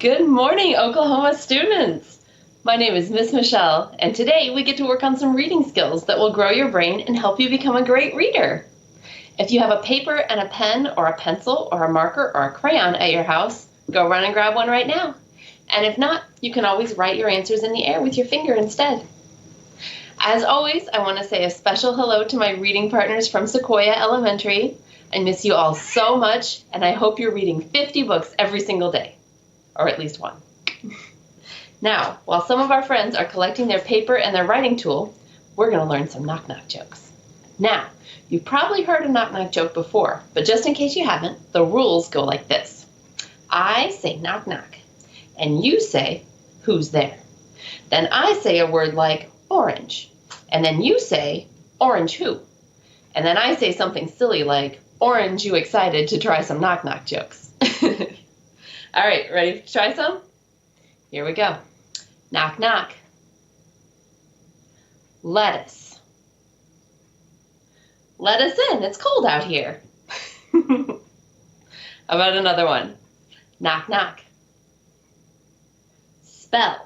Good morning, Oklahoma students! My name is Miss Michelle, and today we get to work on some reading skills that will grow your brain and help you become a great reader. If you have a paper and a pen or a pencil or a marker or a crayon at your house, go run and grab one right now. And if not, you can always write your answers in the air with your finger instead. As always, I want to say a special hello to my reading partners from Sequoia Elementary. I miss you all so much, and I hope you're reading 50 books every single day. Or at least one. Now, while some of our friends are collecting their paper and their writing tool, we're going to learn some knock-knock jokes. Now, you've probably heard a knock-knock joke before, but just in case you haven't, the rules go like this. I say knock-knock, and you say, who's there? Then I say a word like orange, and then you say, orange who? And then I say something silly like, orange you excited to try some knock-knock jokes. All right, ready to try some? Here we go. Knock, knock. Lettuce. Let us in. It's cold out here. How about another one? Knock, knock. Spell.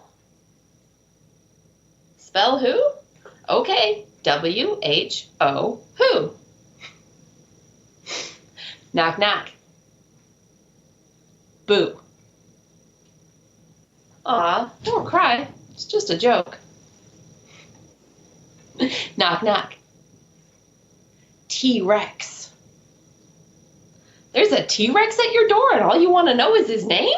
Spell who? Okay, W-H-O, who? Knock, knock. Boo. Aw, don't cry. It's just a joke. Knock, knock. T-Rex. There's a T-Rex at your door and all you want to know is his name?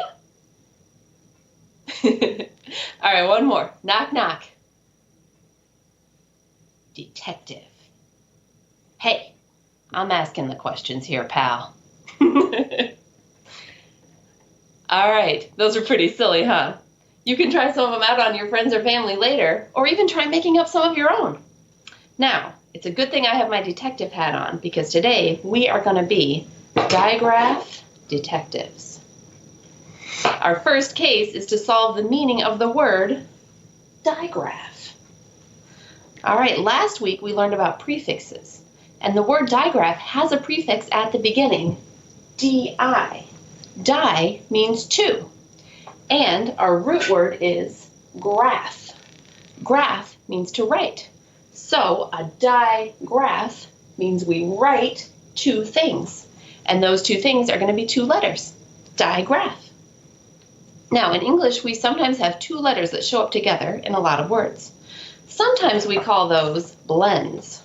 All right, one more. Knock, knock. Detective. Hey, I'm asking the questions here, pal. All right, those are pretty silly, huh? You can try some of them out on your friends or family later, or even try making up some of your own. Now, it's a good thing I have my detective hat on, because today we are going to be Digraph detectives. Our first case is to solve the meaning of the word digraph. All right, last week we learned about prefixes, and the word digraph has a prefix at the beginning, di. Di means two, and our root word is graph. Graph means to write. So a digraph means we write two things, and those two things are going to be two letters, digraph. Now in English we sometimes have two letters that show up together in a lot of words. Sometimes we call those blends.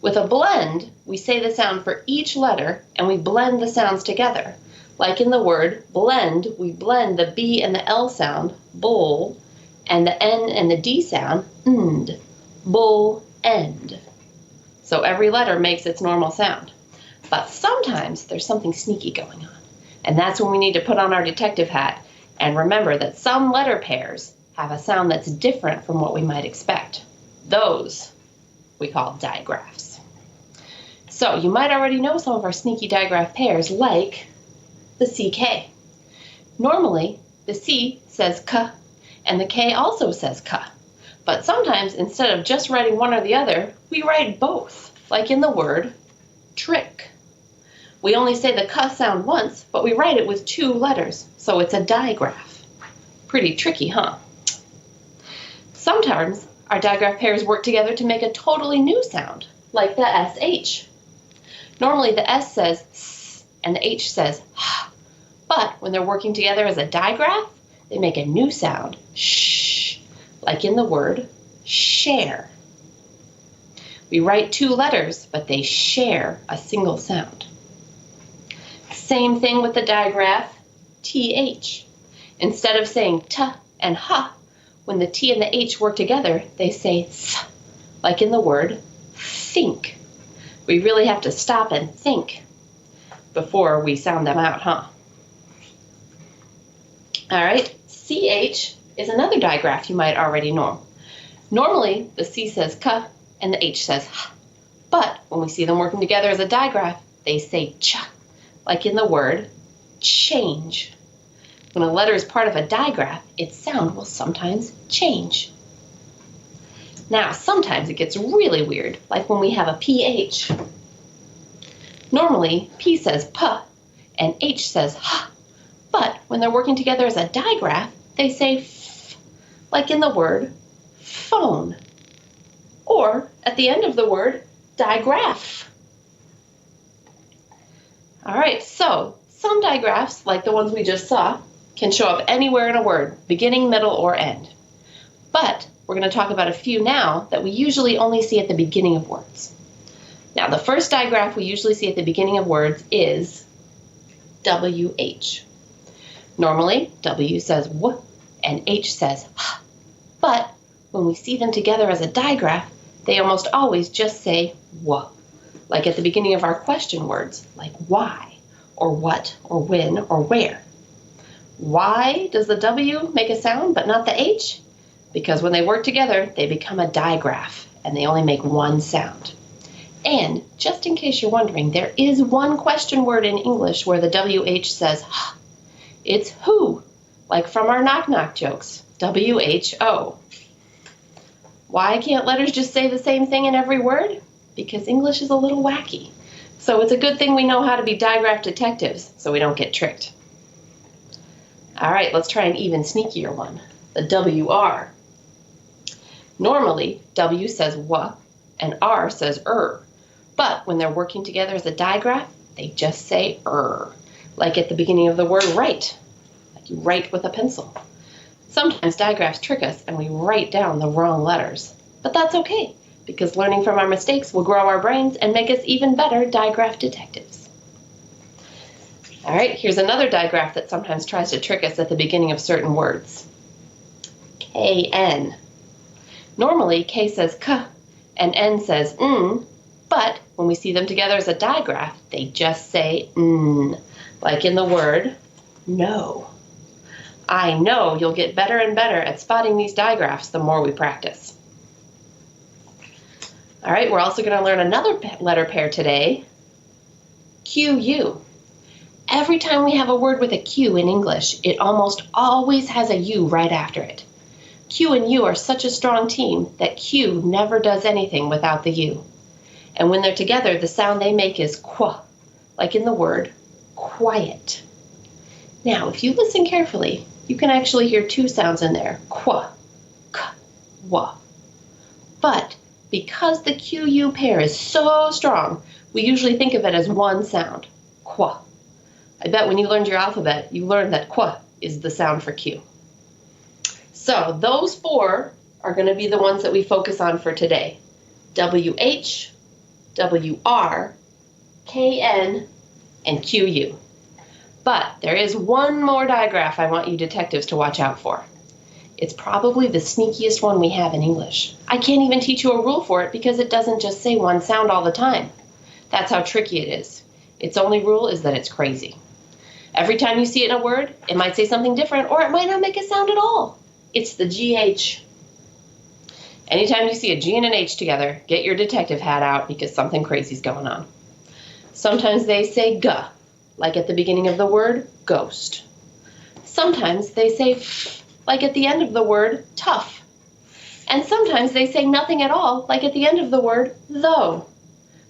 With a blend, we say the sound for each letter and we blend the sounds together. Like in the word blend, we blend the B and the L sound, bull, and the N and the D sound, end, bull, end. So every letter makes its normal sound. But sometimes there's something sneaky going on. And that's when we need to put on our detective hat and remember that some letter pairs have a sound that's different from what we might expect. Those we call digraphs. So you might already know some of our sneaky digraph pairs, like the CK. Normally, the C says K, and the K also says K. But sometimes, instead of just writing one or the other, we write both, like in the word trick. We only say the K sound once, but we write it with two letters, so it's a digraph. Pretty tricky, huh? Sometimes, our digraph pairs work together to make a totally new sound, like the SH. Normally, the S says S, and the H says H. But when they're working together as a digraph, they make a new sound, sh, like in the word share. We write two letters, but they share a single sound. Same thing with the digraph TH. Instead of saying T and H, when the T and the H work together, they say th, like in the word think. We really have to stop and think before we sound them out, huh? All right, CH is another digraph you might already know. Normally, the C says K and the H says H. But when we see them working together as a digraph, they say ch, like in the word change. When a letter is part of a digraph, its sound will sometimes change. Now, sometimes it gets really weird, like when we have a PH. Normally, P says P and H says H, But when they're working together as a digraph, they say f, like in the word phone. Or at the end of the word, digraph. All right, so some digraphs, like the ones we just saw, can show up anywhere in a word, beginning, middle, or end. But we're going to talk about a few now that we usually only see at the beginning of words. Now, the first digraph we usually see at the beginning of words is WH. Normally, W says W and H says H. But when we see them together as a digraph, they almost always just say W. Like at the beginning of our question words, like why, or what, or when, or where. Why does the W make a sound but not the H? Because when they work together, they become a digraph, and they only make one sound. And just in case you're wondering, there is one question word in English where the WH says H. It's who, like from our knock-knock jokes, WHO. Why can't letters just say the same thing in every word? Because English is a little wacky. So it's a good thing we know how to be digraph detectives so we don't get tricked. All right, let's try an even sneakier one, the WR. Normally, W says W and R says but when they're working together as a digraph, they just say like at the beginning of the word write, like you write with a pencil. Sometimes digraphs trick us and we write down the wrong letters, but that's okay, because learning from our mistakes will grow our brains and make us even better digraph detectives. All right, here's another digraph that sometimes tries to trick us at the beginning of certain words. KN. Normally, K says K and N says N, but when we see them together as a digraph, they just say N, like in the word no. I know you'll get better and better at spotting these digraphs the more we practice. All right, we're also going to learn another letter pair today, QU. Every time we have a word with a Q in English, it almost always has a U right after it. Q and U are such a strong team that Q never does anything without the U. And when they're together, the sound they make is qu, like in the word quiet. Now, if you listen carefully, you can actually hear two sounds in there, qu, k, w. But because the QU pair is so strong, we usually think of it as one sound, qu. I bet when you learned your alphabet, you learned that qu is the sound for Q. So those four are going to be the ones that we focus on for today. WH, WR, KN, and QU. But there is one more digraph I want you detectives to watch out for. It's probably the sneakiest one we have in English. I can't even teach you a rule for it because it doesn't just say one sound all the time. That's how tricky it is. Its only rule is that it's crazy. Every time you see it in a word, it might say something different or it might not make a sound at all. It's the GH. Anytime you see a G and an H together, get your detective hat out because something crazy is going on. Sometimes they say G, like at the beginning of the word ghost. Sometimes they say F, like at the end of the word tough. And sometimes they say nothing at all, like at the end of the word though.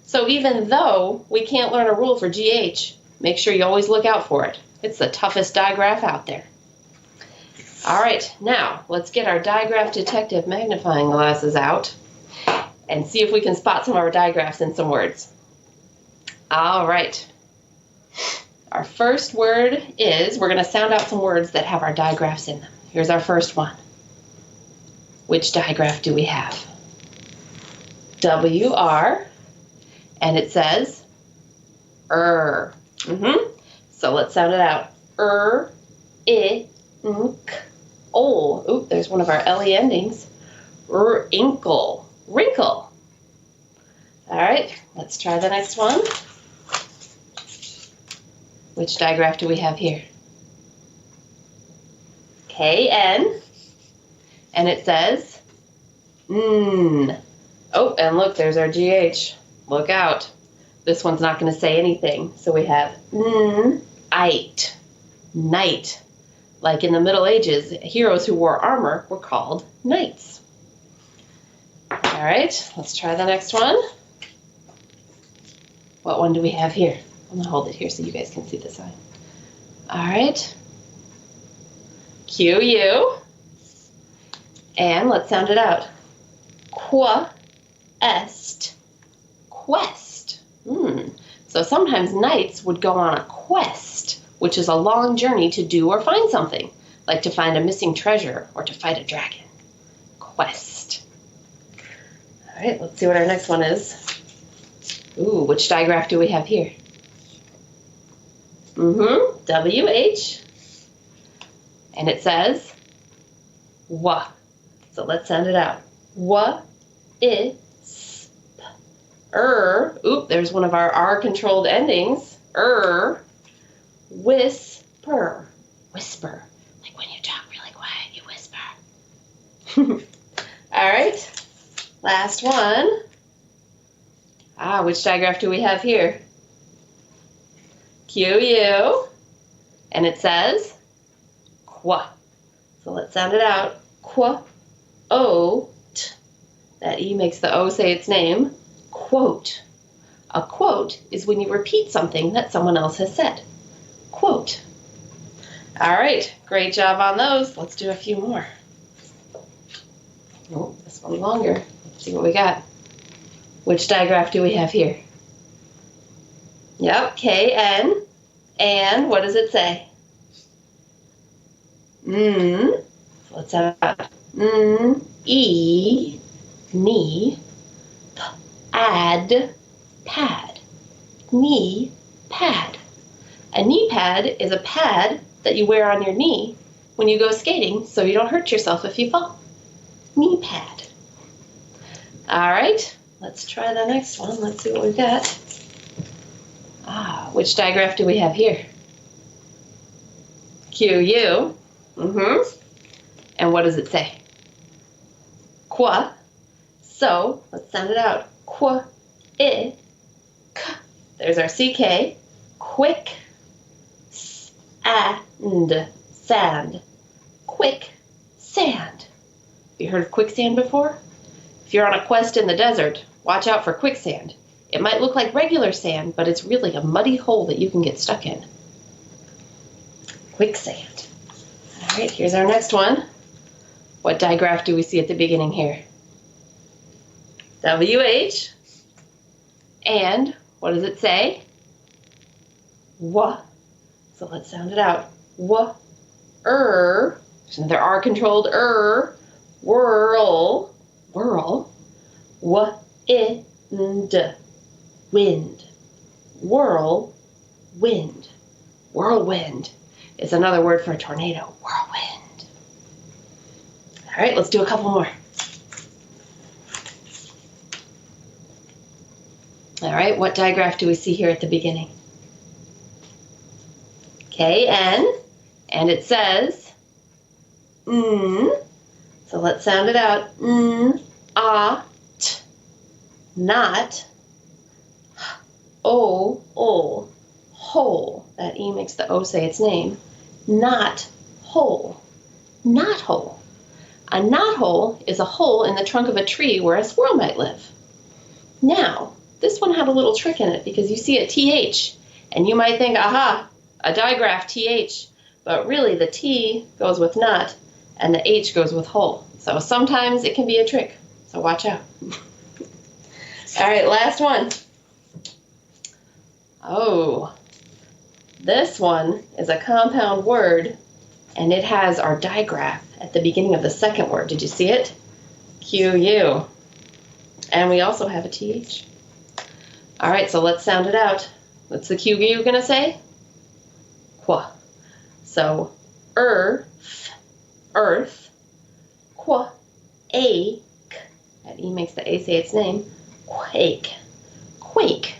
So even though we can't learn a rule for GH, make sure you always look out for it. It's the toughest digraph out there. All right, now let's get our digraph detective magnifying glasses out and see if we can spot some of our digraphs in some words. All right. Our first word is, we're going to sound out some words that have our digraphs in them. Here's our first one. Which digraph do we have? WR, and it says So let's sound it out. I, nk, ol. Oop, there's one of our LE endings. Inkle, wrinkle. All right, let's try the next one. Which digraph do we have here? KN, and it says N. Oh, and look, there's our GH. Look out. This one's not going to say anything. So we have N-ite, knight. Like in the Middle Ages, heroes who wore armor were called knights. All right, let's try the next one. What one do we have here? I'm going to hold it here so you guys can see the sign. All right, Q-U. And let's sound it out. Quest. Quest. So sometimes knights would go on a quest, which is a long journey to do or find something, like to find a missing treasure or to fight a dragon. Quest. All right, let's see what our next one is. Ooh, which digraph do we have here? W-H. And it says, wa. So let's sound it out. Wa-I-S-P. Oop, there's one of our R-controlled endings. Whisper. Whisper. Like when you talk really quiet, you whisper. All right. Last one. Which digraph do we have here? Q-U. And it says, qua. So let's sound it out. Qua-ote. That E makes the O say its name. Quote. A quote is when you repeat something that someone else has said. Quote. All right, great job on those. Let's do a few more. Oh, this one's longer. Let's see what we got. Which digraph do we have here? Yep, K-N. And what does it say? So let's have E, knee, pad, pad. Knee pad. A knee pad is a pad that you wear on your knee when you go skating so you don't hurt yourself if you fall. Knee pad. All right, let's try the next one. Let's see what we've got. Which digraph do we have here? Q-U. And what does it say? Qua. So let's sound it out. Qua-I-K. There's our CK. Quick. And sand. Quick sand. Have you heard of quicksand before? If you're on a quest in the desert, watch out for quicksand. It might look like regular sand, but it's really a muddy hole that you can get stuck in. Quicksand. All right, here's our next one. What digraph do we see at the beginning here? W-H. And what does it say? Wa. So let's sound it out. Wa-er. There's another R-controlled Whirl. Whirl. Wa-I-N-D. Wind. Whirl. Wind. Whirlwind is another word for a tornado. Whirlwind. All right, let's do a couple more. All right, what digraph do we see here at the beginning? K-N, and it says, So let's sound it out. T. Not. O. Hole. That E makes the O say its name. Not hole. Knot hole. A knot hole is a hole in the trunk of a tree where a squirrel might live. Now, this one had a little trick in it because you see a TH, and you might think, aha, a digraph TH, but really the T goes with knot, and the H goes with hole. So sometimes it can be a trick, so watch out. All right, last one. Oh, this one is a compound word, and it has our digraph at the beginning of the second word. Did you see it? Q-U. And we also have a TH. All right, so let's sound it out. What's the Q-U going to say? Qua. So, earth, qua-ake. That E makes the A say its name. Quake. Quake.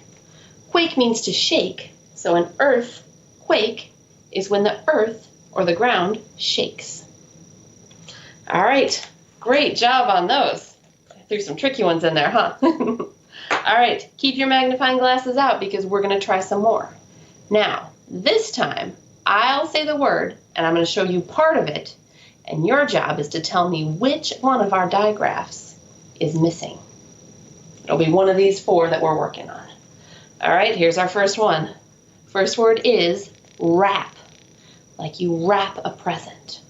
Quake means to shake. So an earthquake is when the earth or the ground shakes. All right, great job on those. I threw some tricky ones in there, huh? All right, keep your magnifying glasses out because we're going to try some more. Now, this time, I'll say the word, and I'm going to show you part of it, and your job is to tell me which one of our digraphs is missing. It'll be one of these four that we're working on. All right, here's our first one. First word is wrap, like you wrap a present.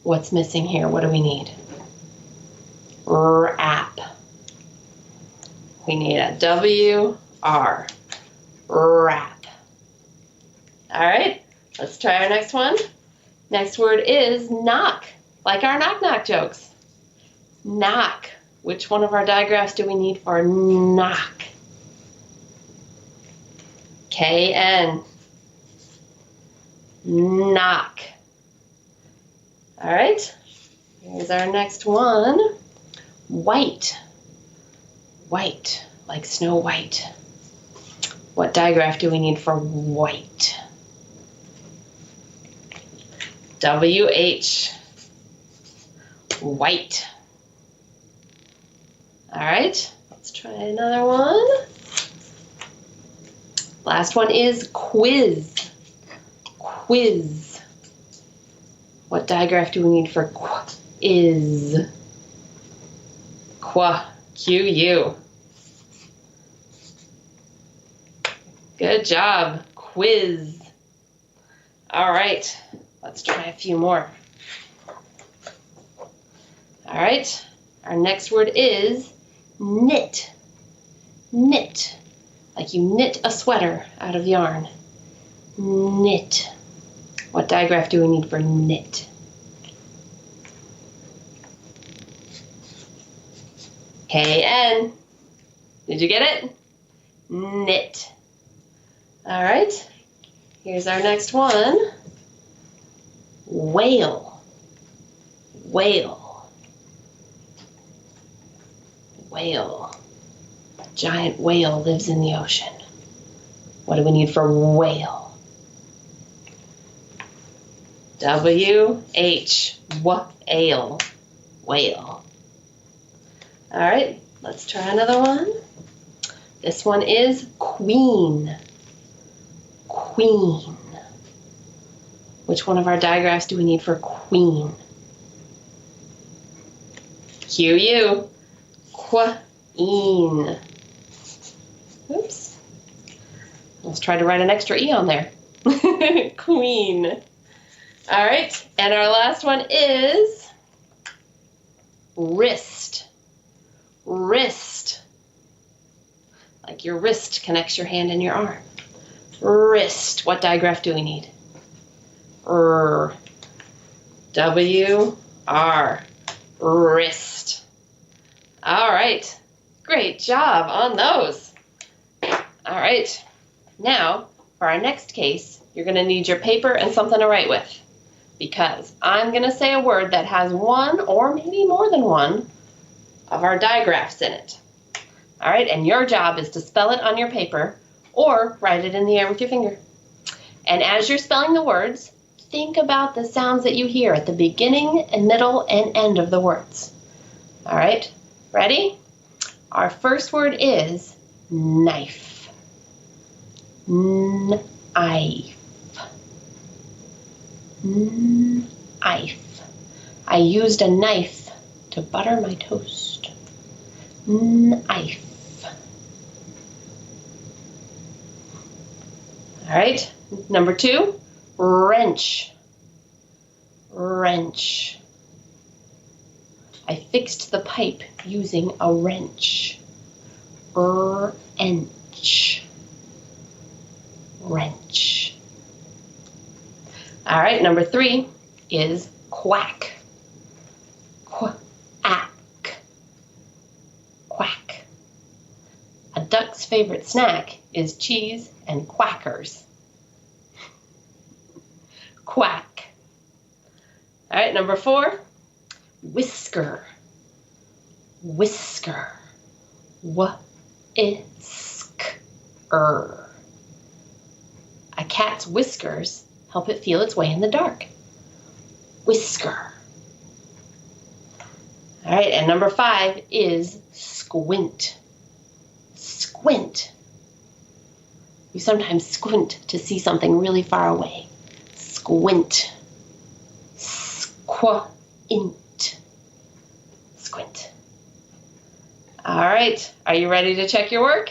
What's missing here? What do we need? Wrap. We need a W-R. Wrap. All right, let's try our next one. Next word is knock, like our knock-knock jokes. Knock. Which one of our digraphs do we need for knock? K-N. Knock. All right, here's our next one. White. White, like Snow White. What digraph do we need for white? W-H. White. All right, let's try another one. Last one is quiz. Quiz. What digraph do we need for quiz? Q-U. Good job. Quiz. All right, let's try a few more. All right, our next word is knit. Knit, like you knit a sweater out of yarn. Knit. What digraph do we need for knit? K-N. Did you get it? Knit. All right, here's our next one. Whale. Whale. Whale. A giant whale lives in the ocean. What do we need for whale? W-H. Whale. Whale. All right, let's try another one. This one is queen. Queen. Which one of our digraphs do we need for queen? Q-U. Queen. Oops. Let's try to write an extra E on there. Queen. All right, and our last one is wrist. Wrist. Like your wrist connects your hand and your arm. Wrist. What digraph do we need? W-R. Wrist. All right. Great job on those. All right. Now, for our next case, you're going to need your paper and something to write with, because I'm going to say a word that has one or maybe more than one of our digraphs in it. All right, and your job is to spell it on your paper or write it in the air with your finger. And as you're spelling the words, think about the sounds that you hear at the beginning and middle and end of the words. All right, ready? Our first word is knife. Knife. Knife. I used a knife to butter my toast. Knife. All right, number two, wrench. Wrench. I fixed the pipe using a wrench. Wrench. Wrench. All right, number three is quack. Quack. Quack. A duck's favorite snack is cheese and quackers. Quack. All right, number four, whisker. Whisker. Whisker. A cat's whiskers help it feel its way in the dark. Whisker. All right, and number five is squint. Squint. You sometimes squint to see something really far away. Squint. Squint. Squint. All right, are you ready to check your work?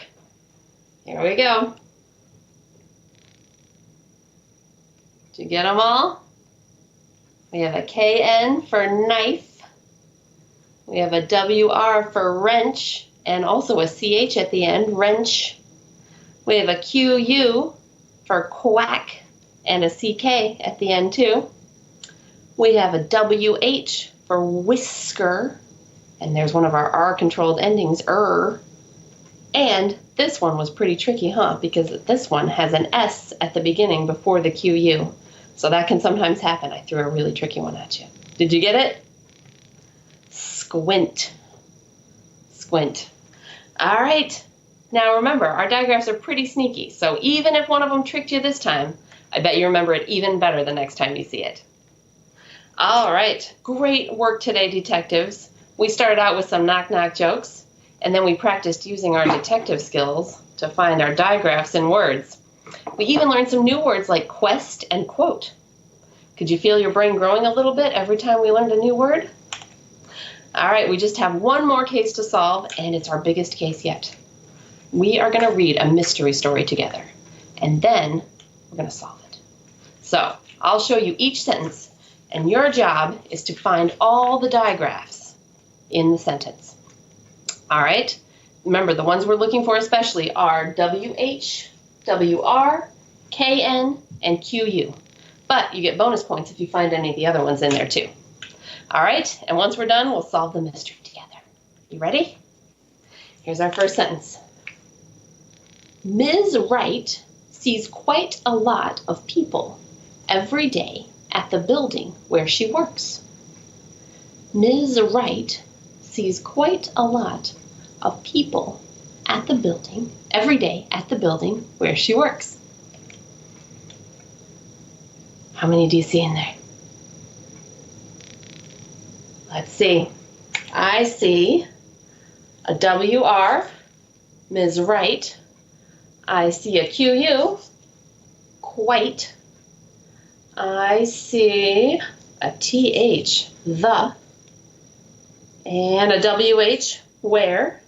Here we go. Did you get them all? We have a KN for knife. We have a WR for wrench, and also a CH at the end, wrench. We have a QU for quack, and a CK at the end too. We have a WH for whisker, and there's one of our R-controlled endings, And this one was pretty tricky, huh? Because this one has an S at the beginning before the QU. So that can sometimes happen. I threw a really tricky one at you. Did you get it? Squint. Squint. All right. Now remember, our digraphs are pretty sneaky. So even if one of them tricked you this time, I bet you remember it even better the next time you see it. All right. Great work today, detectives. We started out with some knock-knock jokes, and then we practiced using our detective skills to find our digraphs in words. We even learned some new words like quest and quote. Could you feel your brain growing a little bit every time we learned a new word? All right, we just have one more case to solve, and it's our biggest case yet. We are going to read a mystery story together, and then we're going to solve it. So I'll show you each sentence, and your job is to find all the digraphs in the sentence. All right, remember the ones we're looking for especially are WH, WR, KN, and QU. But you get bonus points if you find any of the other ones in there too. All right, and once we're done, we'll solve the mystery together. You ready? Here's our first sentence. Ms. Wright sees quite a lot of people every day at the building where she works. Ms. Wright sees quite a lot of people at the building every day at the building where she works. How many do you see in there? Let's see. I see a WR, Ms. Wright. I see a QU, quite. I see a TH, the. And a WH, where.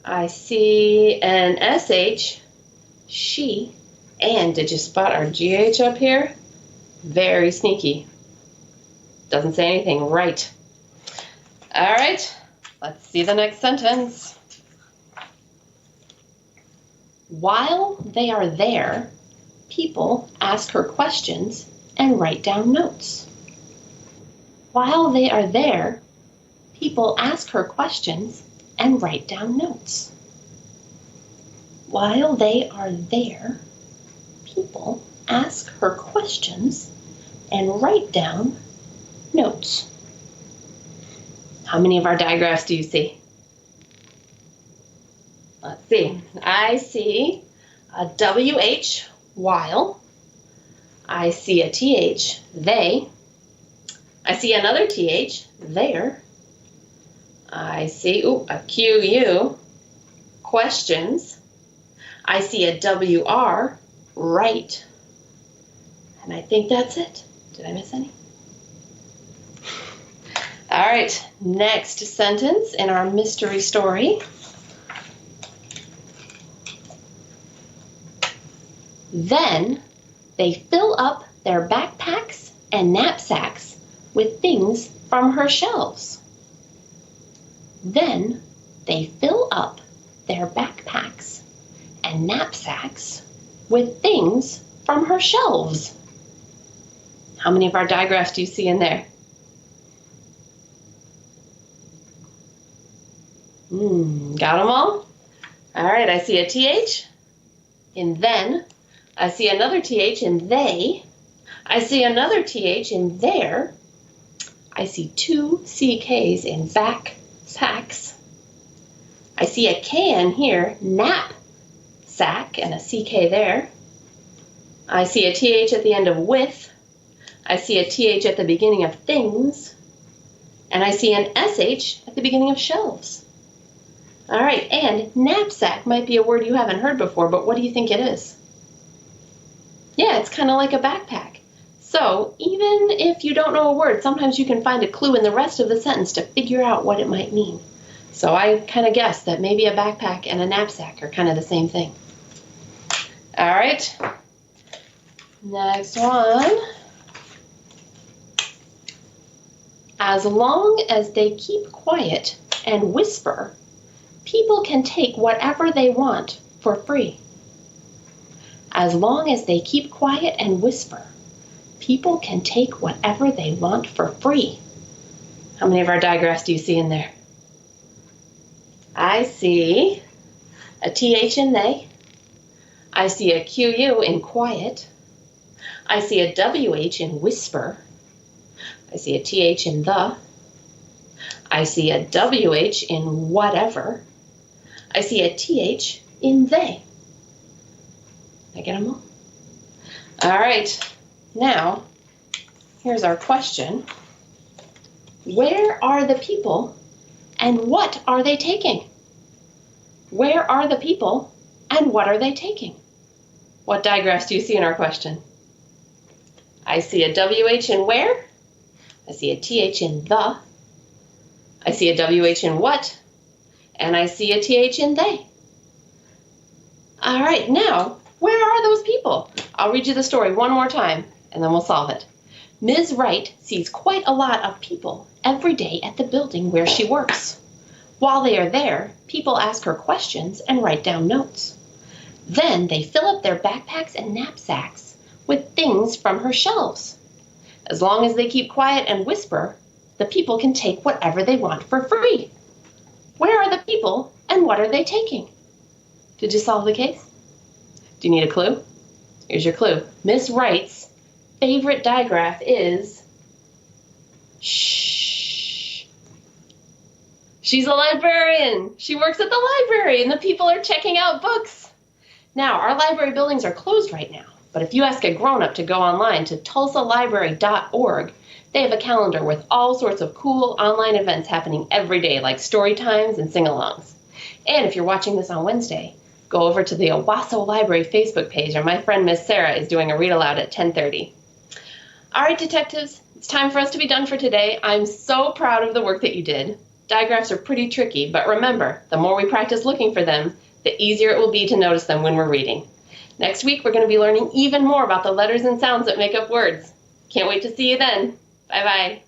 I see an SH, she. And did you spot our GH up here? Very sneaky. Doesn't say anything, right. All right, let's see the next sentence. While they are there, people ask her questions and write down notes. While they are there, people ask her questions and write down notes. While they are there, people ask her questions and write down notes. How many of our digraphs do you see? Let's see. I see a WH, while. I see a TH, they. I see another TH, there. I see a QU, questions. I see a WR, right. And I think that's it. Did I miss any? All right, next sentence in our mystery story. Then they fill up their backpacks and knapsacks with things from her shelves. Then they fill up their backpacks and knapsacks with things from her shelves. How many of our digraphs do you see in there? Got them all? All right, I see a TH in then. I see another TH in they. I see another TH in there. I see two CKs in backpacks. I see a KN here, knapsack, and a CK there. I see a TH at the end of with. I see a TH at the beginning of things. And I see an SH at the beginning of shelves. All right, and knapsack might be a word you haven't heard before, but what do you think it is? Yeah, it's kind of like a backpack. So even if you don't know a word, sometimes you can find a clue in the rest of the sentence to figure out what it might mean. So I kind of guessed that maybe a backpack and a knapsack are kind of the same thing. All right, next one. As long as they keep quiet and whisper, people can take whatever they want for free. As long as they keep quiet and whisper, people can take whatever they want for free. How many of our digraphs do you see in there? I see a TH in they. I see a QU in quiet. I see a WH in whisper. I see a TH in the. I see a WH in whatever. I see a TH in they. Did I get them all? All right. Now, here's our question. Where are the people and what are they taking? Where are the people and what are they taking? What digraphs do you see in our question? I see a WH in where. I see a TH in the. I see a WH in what. And I see a TH in they. All right, now, where are those people? I'll read you the story one more time, and then we'll solve it. Ms. Wright sees quite a lot of people every day at the building where she works. While they are there, people ask her questions and write down notes. Then they fill up their backpacks and knapsacks with things from her shelves. As long as they keep quiet and whisper, the people can take whatever they want for free. Where are the people and what are they taking? Did you solve the case? Do you need a clue? Here's your clue. Miss Wright's favorite digraph is shh. She's a librarian. She works at the library and the people are checking out books. Now, our library buildings are closed right now, but if you ask a grown-up to go online to tulsalibrary.org, they have a calendar with all sorts of cool online events happening every day, like story times and sing-alongs. And if you're watching this on Wednesday, go over to the Owasso Library Facebook page, and my friend Miss Sarah is doing a read-aloud at 10:30. All right, detectives, it's time for us to be done for today. I'm so proud of the work that you did. Digraphs are pretty tricky, but remember, the more we practice looking for them, the easier it will be to notice them when we're reading. Next week, we're going to be learning even more about the letters and sounds that make up words. Can't wait to see you then. Bye-bye.